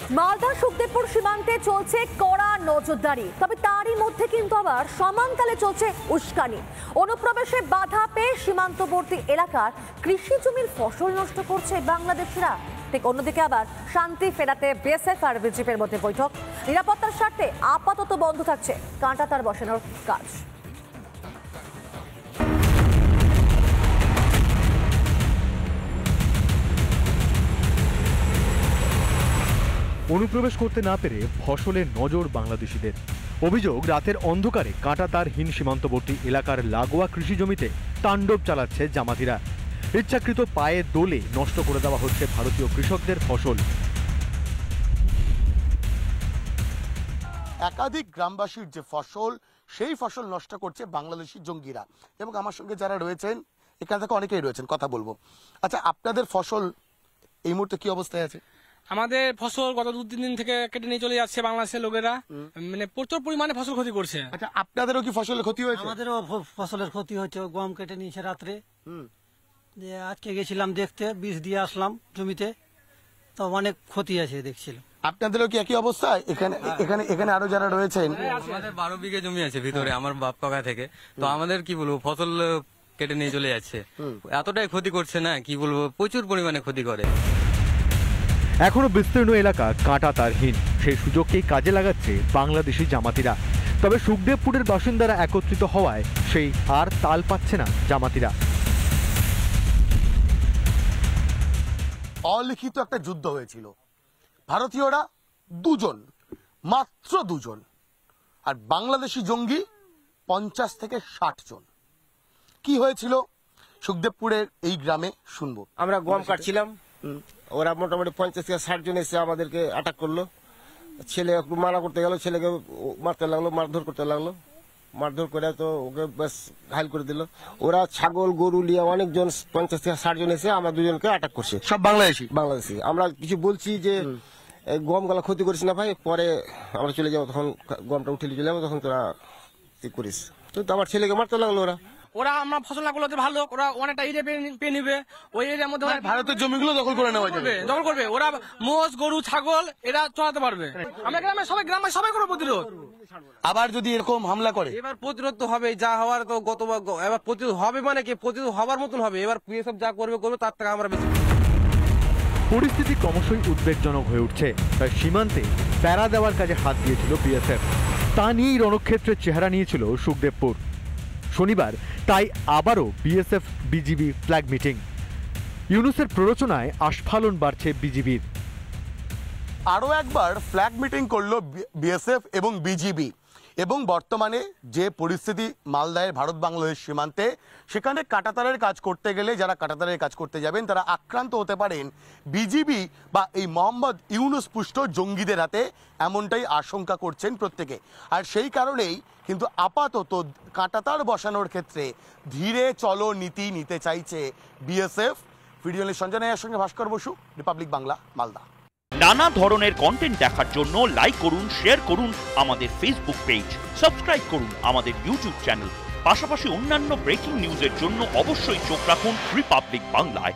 মালদা সুখদেবপুর সীমান্তে চলছে কড়া নজরদারি, তবে তারই মধ্যে কিন্তু আবার সমানতালে চলছে উস্কানি। অনুপ্রবেশে বাধা পেয়ে সীমান্তবর্তী এলাকার কৃষি জমির ফসল নষ্ট করছে বাংলাদেশিরা। ঠিক অন্যদিকে আবার শান্তি ফেরাতে বিএসএফ আর বিজেপির মধ্যে বৈঠক। নিরাপত্তার স্বার্থে আপাতত বন্ধ থাকছে কাঁটাতার বসানোর কাজ। অনুপ্রবেশ করতে না পেরে ফসলের নজর বাংলাদেশিদের। অভিযোগ, রাতের অন্ধকারে কাঁটাতারহীন সীমান্তবর্তী এলাকার লাগোয়া কৃষি জমিতে তাণ্ডব চালাচ্ছে জামাতিরা। ইচ্ছাকৃত পায়ে দোলে নষ্ট করে দেওয়া হচ্ছে ভারতীয় কৃষকদের ফসল। একাধিক গ্রামবাসীর যে ফসল, সেই ফসল নষ্ট করছে বাংলাদেশি জঙ্গিরা। এবং আমার সঙ্গে যারা রয়েছেন, এখান থেকে অনেকেই রয়েছেন, কথা বলবো। আচ্ছা, আপনাদের ফসল এই মুহূর্তে কি অবস্থায় আছে? আমাদের ফসল গত 2-3 দিন থেকে কেটে নিয়ে চলে যাচ্ছে বাংলাদেশের লোকেরা, মানে প্রচুর পরিমাণে ফসল ক্ষতি করছে। আচ্ছা, আপনাদেরও কি ফসলের ক্ষতি হয়েছে? আমাদেরও ফসলের ক্ষতি হচ্ছে, গম কেটে নিয়েছে রাত্রে। আজকে গেছিলাম দেখতে, বীজ দিয়ে আসলাম জমিতে, তো অনেক ক্ষতি আছে দেখছিলাম। আপনাদেরও কি একই অবস্থা? এখানে এখানে এখানে আরো যারা রয়েছেন, আমাদের 12 বিঘা জমি আছে ভিতরে আমার বাপ কাকা থেকে, তো আমাদের কি বলবো ফসল কেটে নিয়ে চলে যাচ্ছে। এতটাই ক্ষতি করছে না কি বলবো, প্রচুর পরিমাণে ক্ষতি করে। এখনো বিস্তীর্ণ এলাকা কাঁটাতারহীন, সেই সুযোগকেই কাজে লাগাচ্ছে বাংলাদেশি জামাতিরা। তবে সুখদেবপুরের বাসিন্দারা একত্রিত হওয়ায় সেই আর তাল পাচ্ছে না জামাতিরা। অলিখিত একটা যুদ্ধ হয়েছিল। ভারতীয়রা 2 জন, মাত্র 2 জন, আর বাংলাদেশি জঙ্গি 50 থেকে 60 জন। কি হয়েছিল সুখদেবপুরের এই গ্রামে শুনবো। আমরা গম কাটছিলাম, ওরা মোটামুটি 50 থেকে 60 জন এসে আমাদেরকে অ্যাটাক করলো। ছেলে একটু মানা করতে গেল, ছেলেকে মারতে লাগলো, মারধর করতে লাগলো। মারধর করে তো ওকে বেশ ঘায়ল করে দিল। ওরা ছাগল গরু নিয়ে অনেকজন 50 থেকে 60 জন এসে আমরা 2 জনকে অ্যাটাক করছে। সব বাংলাদেশি। আমরা কিছু বলছি যে গম গালা ক্ষতি করিস না ভাই, পরে আমরা চলে যাবো, তখন গমটা উঠে চলে যাবো, তখন তোরা করিস। তো আমার ছেলেকে মারতে লাগলো ওরা। ওরা আমরা ফসল না করলে ভালো, ওরা অনেকটা এরিয়া পেয়ে নিবে, ওই এরিয়ার মধ্যে ভারতের জমিগুলো দখল করে নেওয়া যাবে, দখল করবে। ওরা মোষ গরু ছাগল এরা চড়াতে পারবে। আমরা গ্রামে সবাই করে প্রতিরোধ। আবার যদি এরকম হামলা করে, এবার প্রতিরোধ তো হবে, যা হওয়ার তো গতবার, এবার প্রতিরোধ হবে মানে কি, প্রতিরোধ হবার মতন হবে। এবার সব যা করবে তার থেকে আমরা বেশি। পরিস্থিতি ক্রমশই উদ্বেগজনক হয়ে উঠছে, তাই সীমান্তে প্যারা দেওয়ার কাজে হাত দিয়েছিল বিএসএফ। তা নিয়েই রণক্ষেত্রের চেহারা নিয়েছিল সুখদেবপুর। শনিবার তাই আবারও বিএসএফ বিজিবি ফ্ল্যাগ মিটিং। ইউনুসের প্ররোচনায় আস্ফালন বাড়ছে বিজিবির। আরো একবার ফ্ল্যাগ মিটিং করলো বিএসএফ এবং বিজিবি। এবং বর্তমানে যে পরিস্থিতি মালদায় ভারত বাংলাদেশ সীমান্তে, সেখানে কাঁটাতারের কাজ করতে গেলে যারা কাঁটাতারের কাজ করতে যাবেন তারা আক্রান্ত হতে পারেন বিজিবি বা এই মোহাম্মদ ইউনুস পুষ্ট জঙ্গিদের হাতে, এমনটাই আশঙ্কা করছেন প্রত্যেকে। আর সেই কারণেই কিন্তু আপাতত কাঁটাতার বসানোর ক্ষেত্রে ধীরে চলো নীতি নিতে চাইছে বিএসএফ। ভিডিও সঞ্জনাইয়ের সঙ্গে ভাস্কর বসু, রিপাবলিক বাংলা, মালদা। নানা ধরনের কন্টেন্ট দেখার জন্য লাইক করুন, শেয়ার করুন আমাদের ফেসবুক পেজ, সাবস্ক্রাইব করুন আমাদের ইউটিউব চ্যানেল। পাশাপাশি অন্যান্য ব্রেকিং নিউজের জন্য অবশ্যই চোখ রাখুন রিপাবলিক বাংলায়।